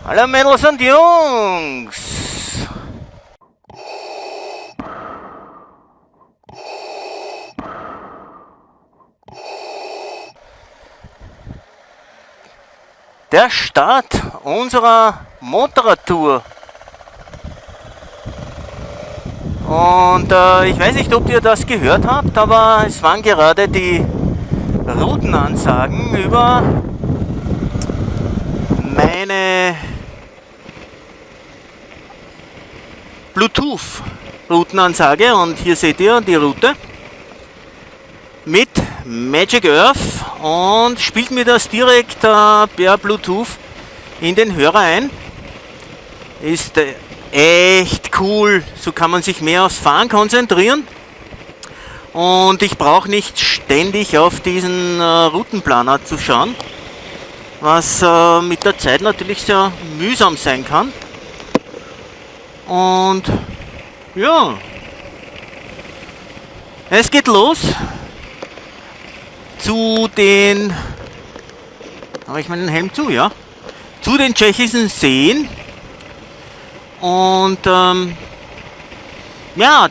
Hallo Mädels und Jungs! Der Start unserer Motorradtour. Und ich weiß nicht, ob ihr das gehört habt, aber es waren gerade die Routenansagen über meine Bluetooth-Routenansage. Und hier seht ihr die Route mit Magic Earth und spielt mir das direkt per Bluetooth in den Hörer ein. Ist echt cool, so kann man sich mehr aufs Fahren konzentrieren und ich brauche nicht ständig auf diesen Routenplaner zu schauen, was mit der Zeit natürlich sehr mühsam sein kann. Und ja, es geht los zu den, habe ich meinen Helm zu, ja, zu den tschechischen Seen. Und ja,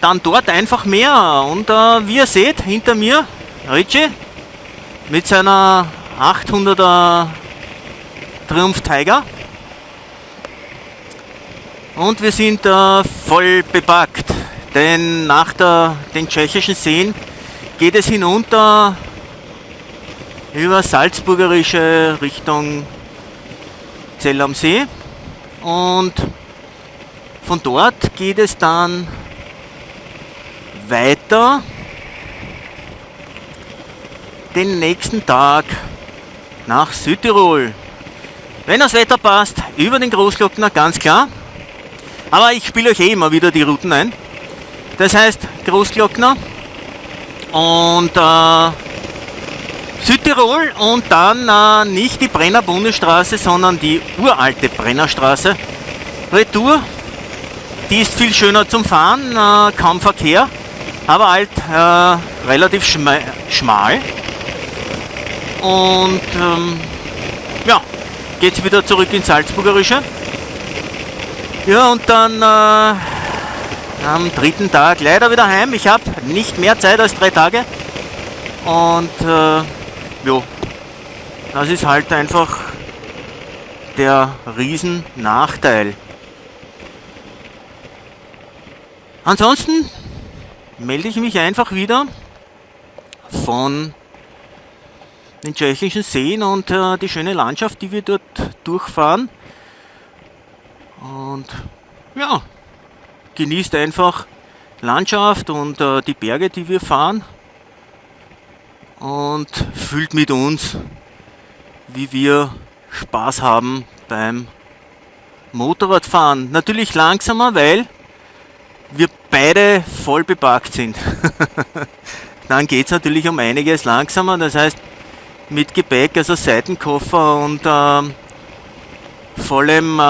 dann dort einfach mehr. Und wie ihr seht, hinter mir Richie mit seiner 800er Triumph Tiger. Und wir sind voll bepackt, denn nach den tschechischen Seen geht es hinunter über Salzburgerische Richtung Zell am See. Und von dort geht es dann weiter den nächsten Tag nach Südtirol. Wenn das Wetter passt, über den Großglockner, ganz klar. Aber ich spiele euch immer wieder die Routen ein. Das heißt Großglockner und Südtirol und dann nicht die Brenner Bundesstraße, sondern die uralte Brennerstraße. Retour. Die ist viel schöner zum Fahren, kaum Verkehr, aber halt relativ schmal. Und ja, geht es wieder zurück ins Salzburgerische. Ja, und dann am dritten Tag leider wieder heim. Ich habe nicht mehr Zeit als 3 Tage. Und jo, das ist halt einfach der Riesennachteil. Ansonsten melde ich mich einfach wieder von den tschechischen Seen und die schöne Landschaft, die wir dort durchfahren. Und ja, genießt einfach Landschaft und die Berge, die wir fahren. Und fühlt mit uns, wie wir Spaß haben beim Motorradfahren. Natürlich langsamer, weil wir beide voll bepackt sind. Dann geht es natürlich um einiges langsamer, das heißt mit Gepäck, also Seitenkoffer und vollem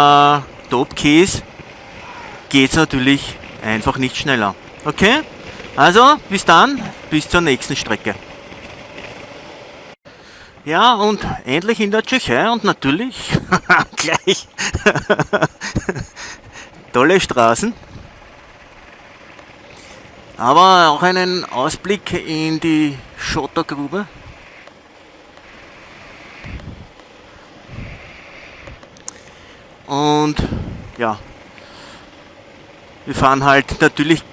Topcase geht es natürlich einfach nicht schneller. Okay? Also bis dann, bis zur nächsten Strecke. Ja, und endlich in der Tschechei und natürlich gleich tolle Straßen. Aber auch einen Ausblick in die Schottergrube. Und ja, wir fahren halt natürlich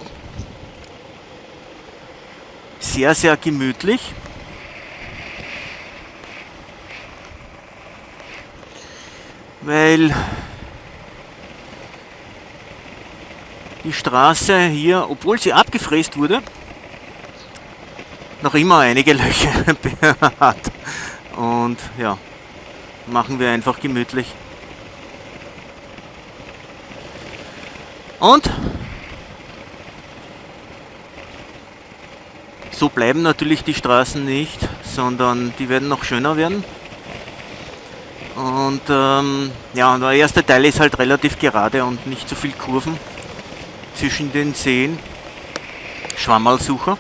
sehr, sehr gemütlich. Weil die Straße hier, obwohl sie abgefräst wurde, noch immer einige Löcher hat. Und ja, machen wir einfach gemütlich. Und so bleiben natürlich die Straßen nicht, sondern die werden noch schöner werden. Und ja, der erste Teil ist halt relativ gerade und nicht so viel Kurven zwischen den Seen. Schwammerlsucher.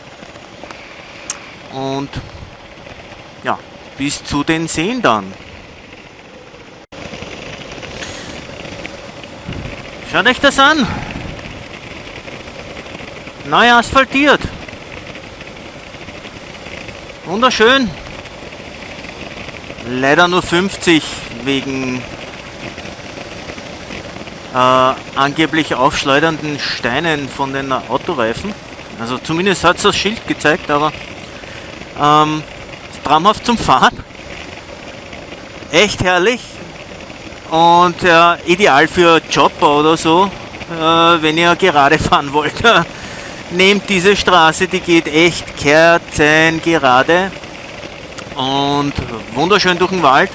Und bis zu den Seen dann. Schaut euch das an. Neu asphaltiert. Wunderschön. Leider nur 50 wegen angeblich aufschleudernden Steinen von den Autoreifen. Also zumindest hat es das Schild gezeigt, aber ist traumhaft zum Fahren. Echt herrlich. Und ideal für Jobber oder so, wenn ihr gerade fahren wollt. Nehmt diese Straße, die geht echt kerzengerade und wunderschön durch den Wald.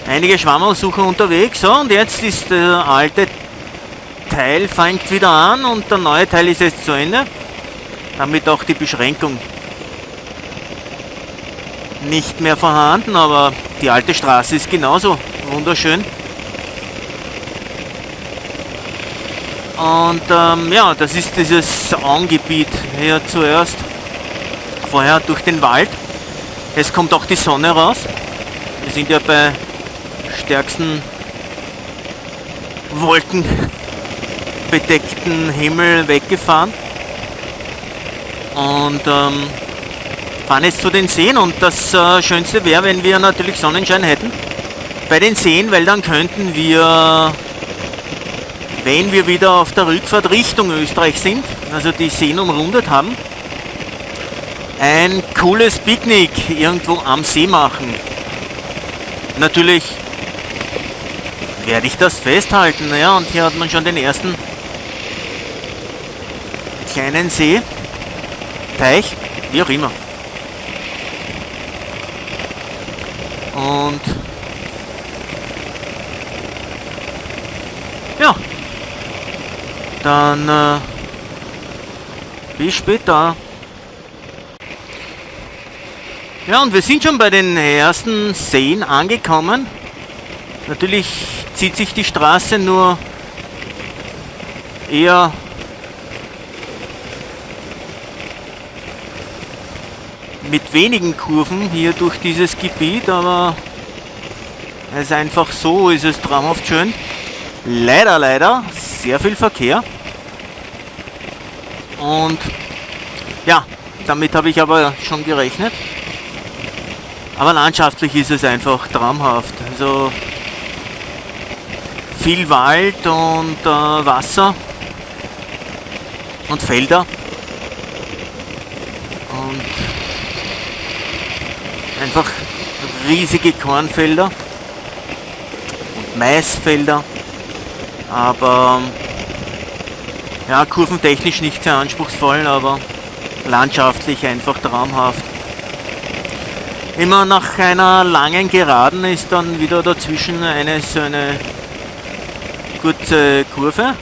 Einige Schwammerlsucher unterwegs. So, und jetzt ist der alte Teil fängt wieder an und der neue Teil ist jetzt zu Ende. Damit auch die Beschränkung nicht mehr vorhanden, aber die alte Straße ist genauso wunderschön. Und ja, das ist dieses Angebiet hier zuerst. Vorher durch den Wald. Es kommt auch die Sonne raus. Wir sind ja bei stärksten wolkenbedeckten Himmel weggefahren. Und fahren jetzt zu den Seen. Und das Schönste wäre, wenn wir natürlich Sonnenschein hätten bei den Seen, weil dann könnten wir, wenn wir wieder auf der Rückfahrt Richtung Österreich sind, also die Seen umrundet haben, ein cooles Picknick irgendwo am See machen. Natürlich werde ich das festhalten. Ja, und hier hat man schon den ersten kleinen See, Teich, wie auch immer. Und ja, dann bis später. Ja, und wir sind schon bei den ersten Seen angekommen. Natürlich zieht sich die Straße nur eher mit wenigen Kurven hier durch dieses Gebiet, aber es ist einfach so, ist es traumhaft schön. Leider sehr viel Verkehr. Und ja, damit habe ich aber schon gerechnet. Aber landschaftlich ist es einfach traumhaft. Also viel Wald und Wasser und Felder und einfach riesige Kornfelder und Maisfelder, aber ja, kurventechnisch nicht sehr anspruchsvoll, aber landschaftlich einfach traumhaft. Immer nach einer langen Geraden ist dann wieder dazwischen so eine kurze Kurve.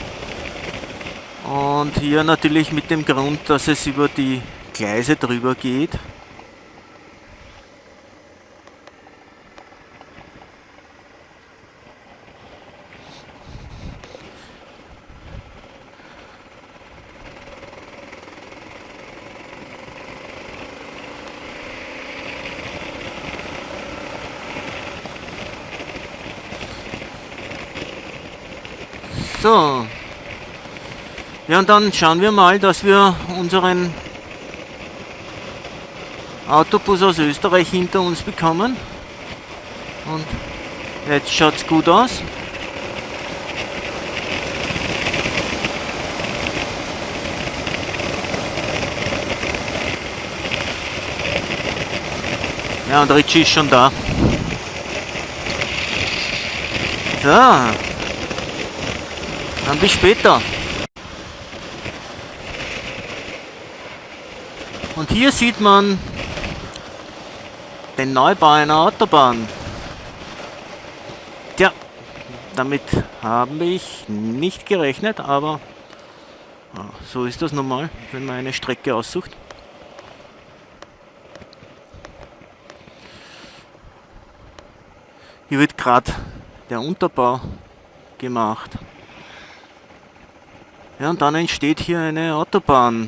Und hier natürlich mit dem Grund, dass es über die Gleise drüber geht. So. Ja, und dann schauen wir mal, dass wir unseren Autobus aus Österreich hinter uns bekommen. Und jetzt schaut es gut aus. Ja, und Richie ist schon da. So. Dann bis später. Und hier sieht man den Neubau einer Autobahn. Tja, damit habe ich nicht gerechnet, aber so ist das normal, wenn man eine Strecke aussucht. Hier wird gerade der Unterbau gemacht. Ja, und dann entsteht hier eine Autobahn.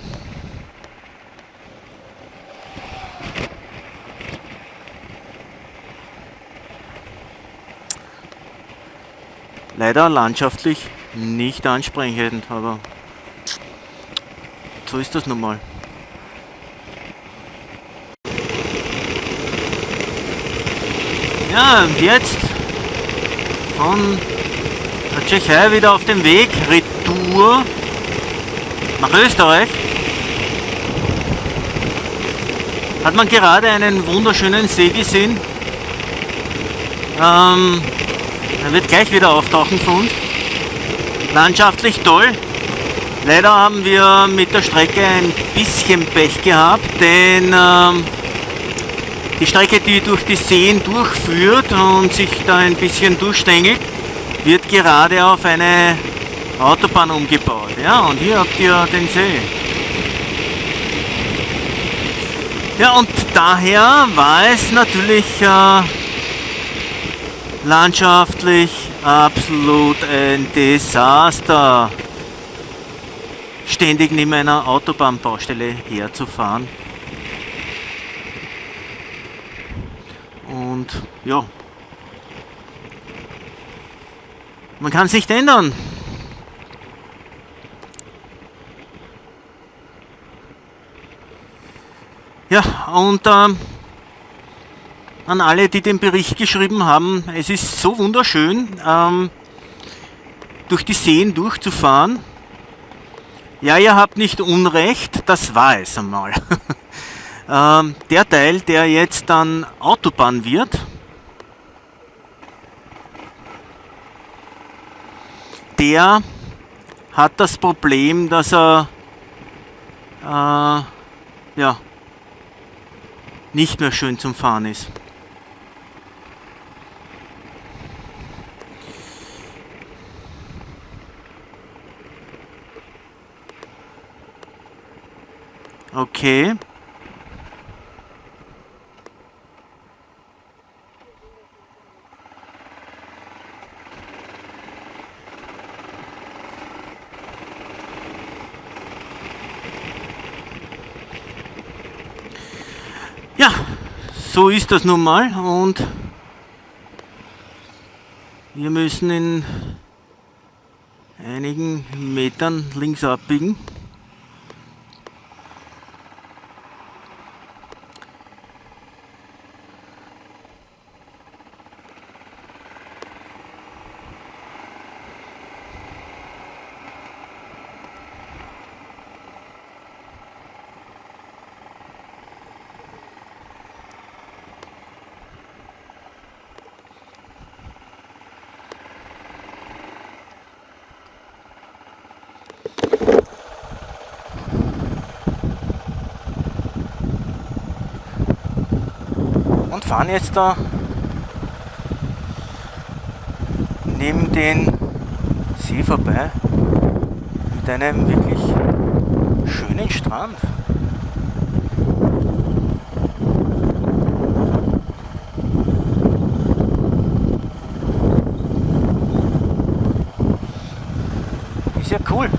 Leider landschaftlich nicht ansprechend, aber so ist das nun mal. Ja, und jetzt von der Tschechei wieder auf dem Weg retour nach Österreich. Hat man gerade einen wunderschönen See gesehen. Er wird gleich wieder auftauchen für uns. Landschaftlich toll. Leider haben wir mit der Strecke ein bisschen Pech gehabt, denn die Strecke, die durch die Seen durchführt und sich da ein bisschen durchstängelt, wird gerade auf eine Autobahn umgebaut. Ja, und hier habt ihr den See. Ja, und daher war es natürlich landschaftlich absolut ein Desaster, ständig neben einer Autobahnbaustelle herzufahren. Und ja, man kann es nicht ändern. Ja, und an alle, die den Bericht geschrieben haben, es ist so wunderschön, durch die Seen durchzufahren. Ja, ihr habt nicht Unrecht, das war es einmal. Der Teil, der jetzt dann Autobahn wird, der hat das Problem, dass er ja, nicht mehr schön zum Fahren ist. Okay. Ja, so ist das nun mal und wir müssen in einigen Metern links abbiegen. Und fahren jetzt da neben den See vorbei mit einem wirklich schönen Strand. Ist ja cool.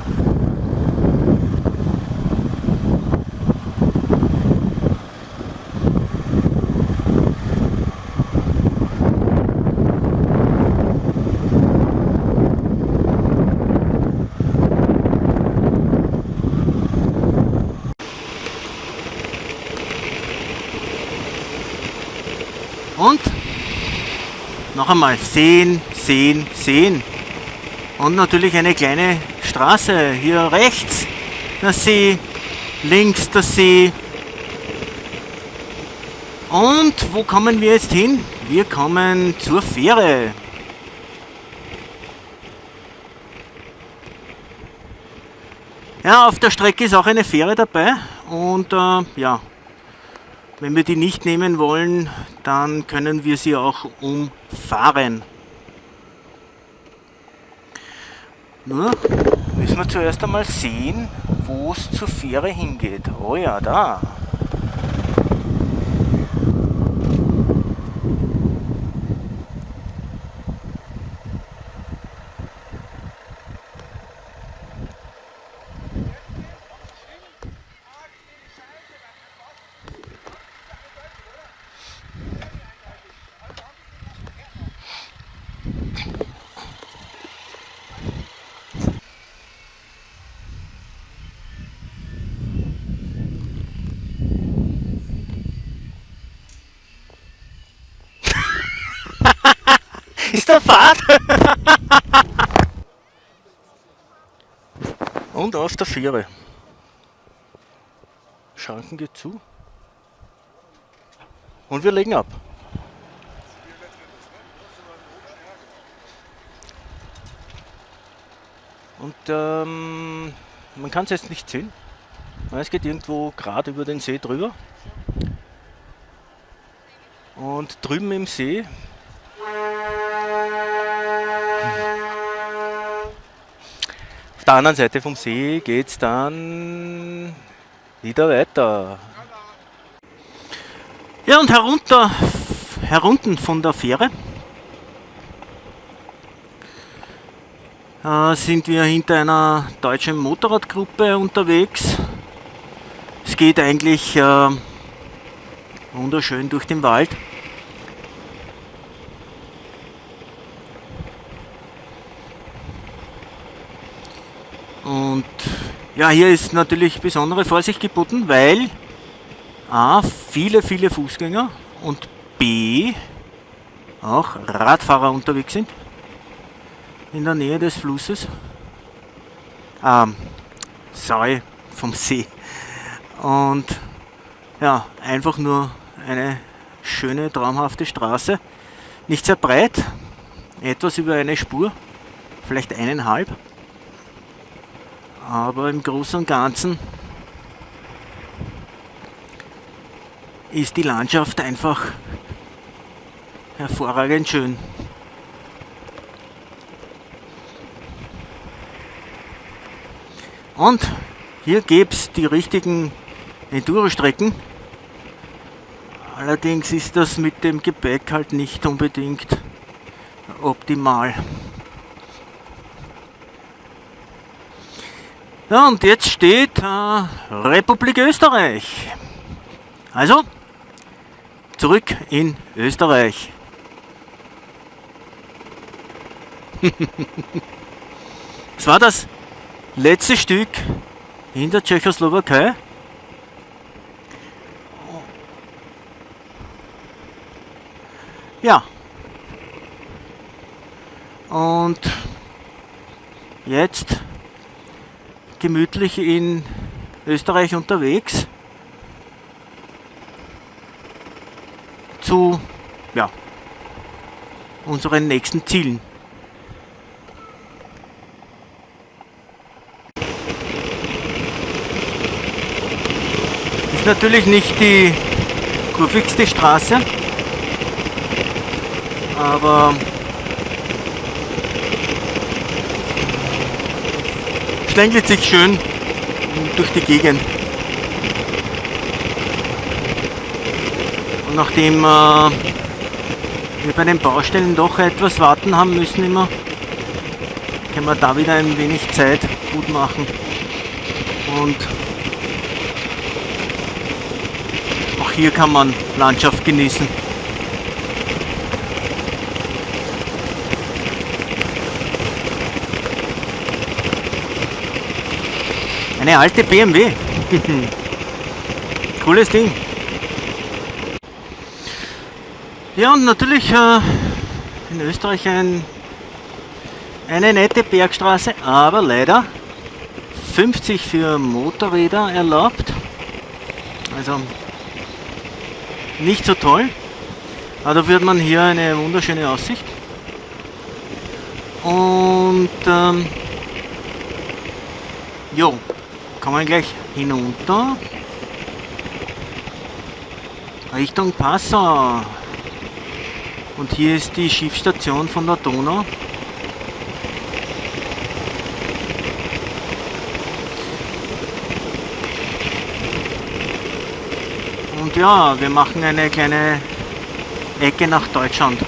Und noch einmal sehen, sehen, sehen. Und natürlich eine kleine Straße. Hier rechts der See, links der See. Und wo kommen wir jetzt hin? Wir kommen zur Fähre. Ja, auf der Strecke ist auch eine Fähre dabei. Und ja, wenn wir die nicht nehmen wollen, dann können wir sie auch umfahren. Nur müssen wir zuerst einmal sehen, wo es zur Fähre hingeht. Oh ja, da. der Fahrt. Und auf der Fähre. Schranken geht zu. Und wir legen ab. Und man kann es jetzt nicht sehen. Es geht irgendwo gerade über den See drüber. Und drüben im See auf der anderen Seite vom See geht es dann wieder weiter. Ja, und herunten von der Fähre sind wir hinter einer deutschen Motorradgruppe unterwegs. Es geht eigentlich wunderschön durch den Wald. Und ja, hier ist natürlich besondere Vorsicht geboten, weil A, viele Fußgänger und B, auch Radfahrer unterwegs sind in der Nähe des Flusses. Sorry, vom See. Und ja, einfach nur eine schöne, traumhafte Straße. Nicht sehr breit, etwas über eine Spur, vielleicht 1,5. Aber im Großen und Ganzen ist die Landschaft einfach hervorragend schön. Und hier gäbe es die richtigen Enduro-Strecken. Allerdings ist das mit dem Gepäck halt nicht unbedingt optimal. Ja, und jetzt steht Republik Österreich. Also, zurück in Österreich. Das war das letzte Stück in der Tschechoslowakei. Ja. Und jetzt gemütlich in Österreich unterwegs zu unseren nächsten Zielen. Ist natürlich nicht die kurvigste Straße, aber schlängelt sich schön durch die Gegend. Und nachdem wir bei den Baustellen doch etwas warten haben müssen immer, können wir da wieder ein wenig Zeit gut machen. Und auch hier kann man Landschaft genießen. Eine alte BMW. Cooles Ding. Ja, und natürlich in Österreich eine nette Bergstraße, aber leider 50 für Motorräder erlaubt. Also nicht so toll. Aber dafür hat man hier eine wunderschöne Aussicht. Und jo, kann man gleich hinunter Richtung Passau. Und hier ist die Schiffsstation von der Donau. Und ja, wir machen eine kleine Ecke nach Deutschland.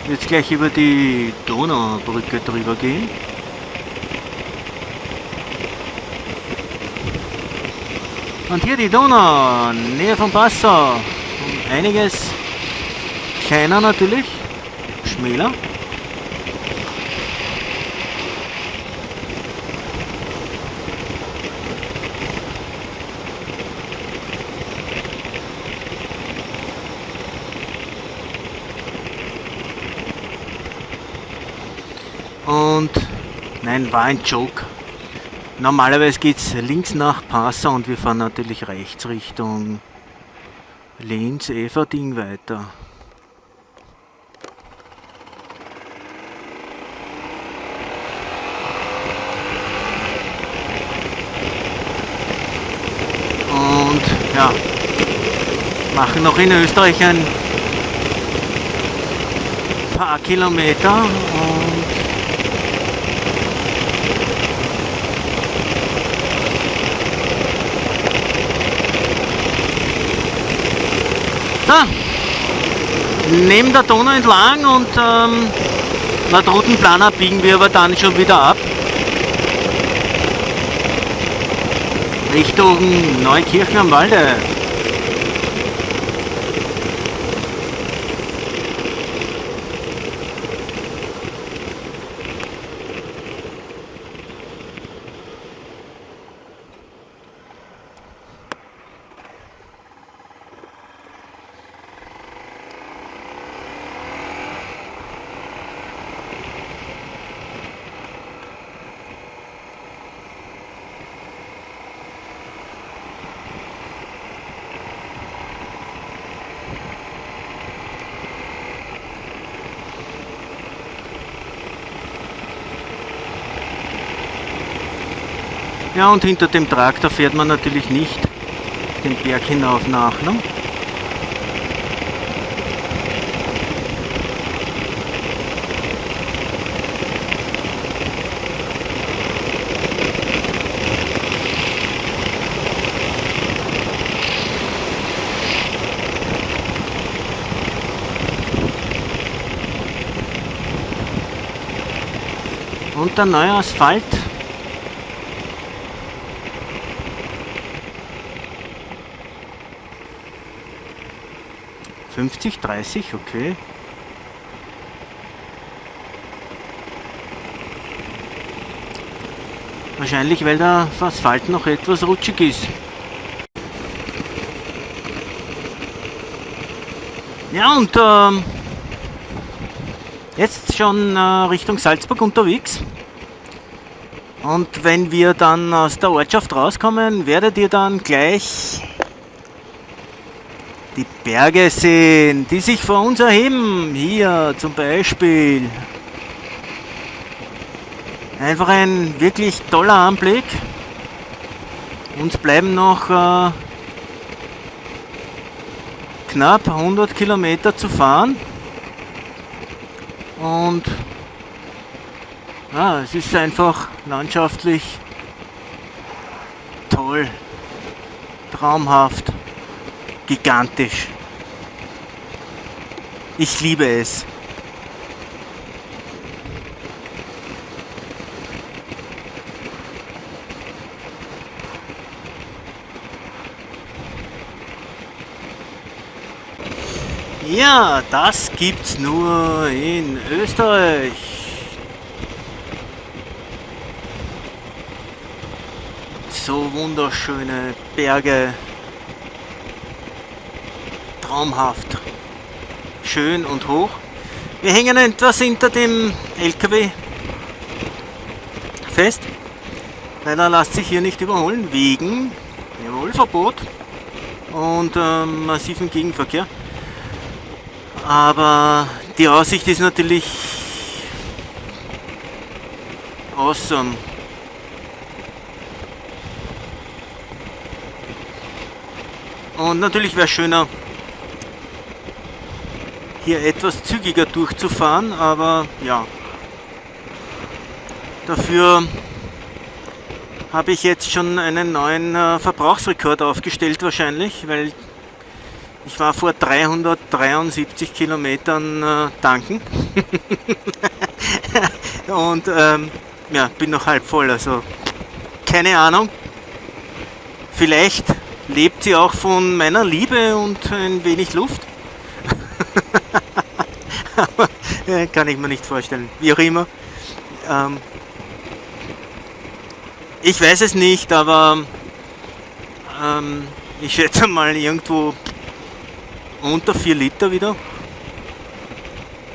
Jetzt gleich über die Donaubrücke drüber gehen. Und hier die Donau, Nähe von Passau. Um einiges kleiner natürlich, schmäler. Und nein, war ein Joke. Normalerweise geht es links nach Passau und wir fahren natürlich rechts Richtung Linz, Everding weiter. Und ja, machen noch in Österreich ein paar Kilometer und so, neben der Donau entlang und laut Routenplaner biegen wir aber dann schon wieder ab Richtung Neukirchen am Walde. Ja, und hinter dem Traktor fährt man natürlich nicht den Berg hinauf nach, ne? Und der neue Asphalt. »50, 30, okay. Wahrscheinlich, weil der Asphalt noch etwas rutschig ist. Ja, und jetzt schon Richtung Salzburg unterwegs. Und wenn wir dann aus der Ortschaft rauskommen, werdet ihr dann gleich die Berge sehen, die sich vor uns erheben. Hier zum Beispiel. Einfach ein wirklich toller Anblick. Uns bleiben noch knapp 100 Kilometer zu fahren. Und ja, es ist einfach landschaftlich toll, traumhaft. Gigantisch. Ich liebe es. Ja, das gibt's nur in Österreich. So wunderschöne Berge. Traumhaft, schön und hoch. Wir hängen etwas hinter dem LKW fest, weil er lässt sich hier nicht überholen wegen Überholverbot und massiven Gegenverkehr. Aber die Aussicht ist natürlich awesome. Und natürlich wäre es schöner, hier etwas zügiger durchzufahren, aber ja, dafür habe ich jetzt schon einen neuen Verbrauchsrekord aufgestellt wahrscheinlich, weil ich war vor 373 Kilometern tanken und ja, bin noch halb voll, also keine Ahnung, vielleicht lebt sie auch von meiner Liebe und ein wenig Luft. Kann ich mir nicht vorstellen. Wie auch immer. Ich weiß es nicht, aber ich schätze mal irgendwo unter 4 Liter wieder.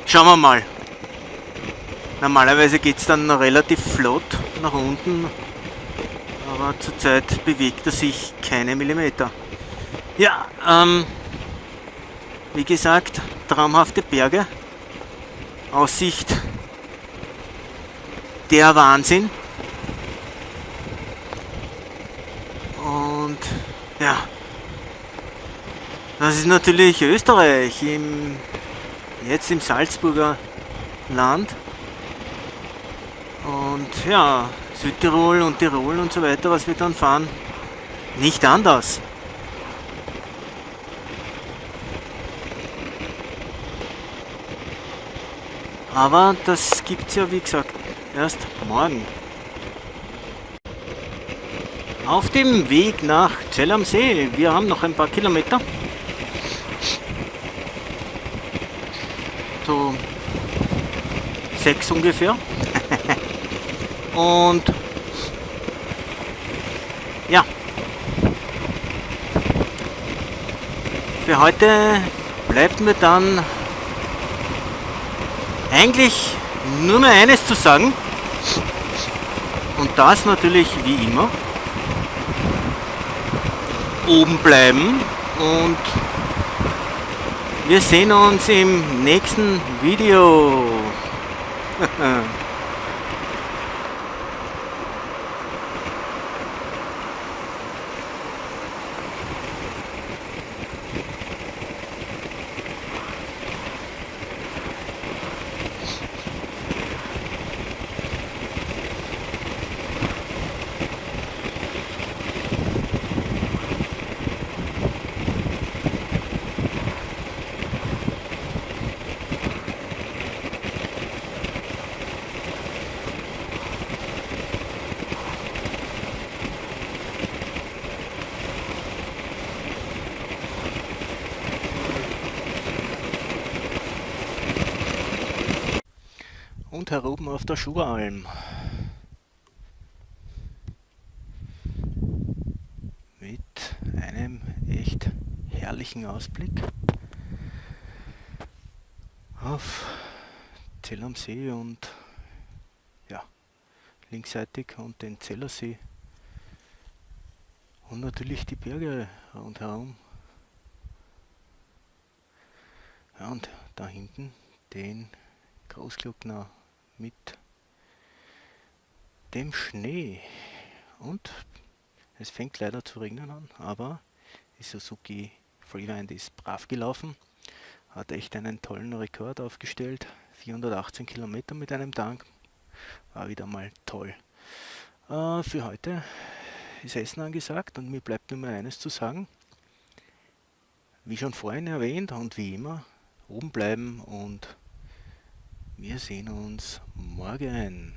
Schauen wir mal. Normalerweise geht es dann relativ flott nach unten, aber zurzeit bewegt er sich keine Millimeter. Ja, wie gesagt, traumhafte Berge, Aussicht der Wahnsinn. Und ja, das ist natürlich Österreich, jetzt im Salzburger Land. Und ja, Südtirol und Tirol und so weiter, was wir dann fahren, nicht anders. Aber das gibt es ja, wie gesagt, erst morgen. Auf dem Weg nach Zell am See, wir haben noch ein paar Kilometer. So 6 ungefähr. Und ja, für heute bleibt mir dann eigentlich nur mehr eines zu sagen. Und das natürlich wie immer. Oben bleiben und wir sehen uns im nächsten Video. Und hier oben auf der Schuralm mit einem echt herrlichen Ausblick auf Zell am See und ja, linksseitig und den Zellersee und natürlich die Berge rundherum. Ja, und da hinten den Großglockner mit dem Schnee. Und es fängt leider zu regnen an, aber die Suzuki Freewind ist brav gelaufen, hat echt einen tollen Rekord aufgestellt, 418 Kilometer mit einem Tank, war wieder mal toll. Für heute ist Essen angesagt und mir bleibt nur mehr eines zu sagen, wie schon vorhin erwähnt und wie immer, oben bleiben und wir sehen uns morgen.